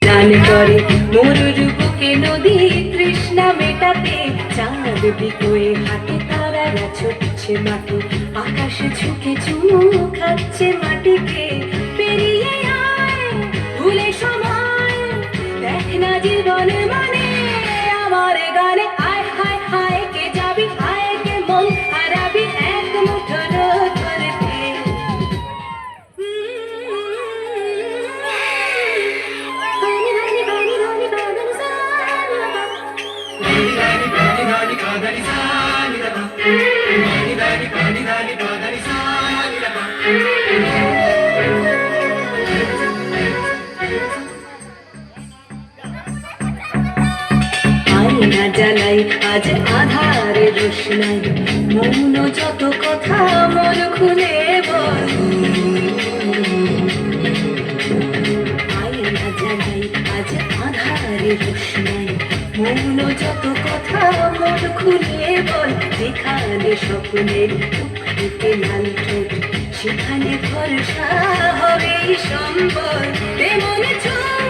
গান করে মরুর বুকে নদী তৃষ্ণা মেটাতে চাঁদ বিকোয়ে হাতে তারারা ছুটছে মাঠে আকাশে ঝুঁকে চুমু খাচ্ছে মাটিকে পেরিয়ে আয় ভুলে সময় দেখ না জীবন মানে আমার গানে আয় হায় হায় কে যাবি হায় কে মন হারাবি এক মুঠো রোদ ধরতে আয়না জ্বালাই আজ আধারে রোশনাই মৌন যত কথা মন খুলে বল আয়না জ্বালাই আজ আধারে রোশনাই মৌন যত কথা মন খুলে বল যেখানে স্বপ্নের টুকটুকে লাল ঠোঁট সেখানে ভরসা হবে সম্বল তেমন চোখ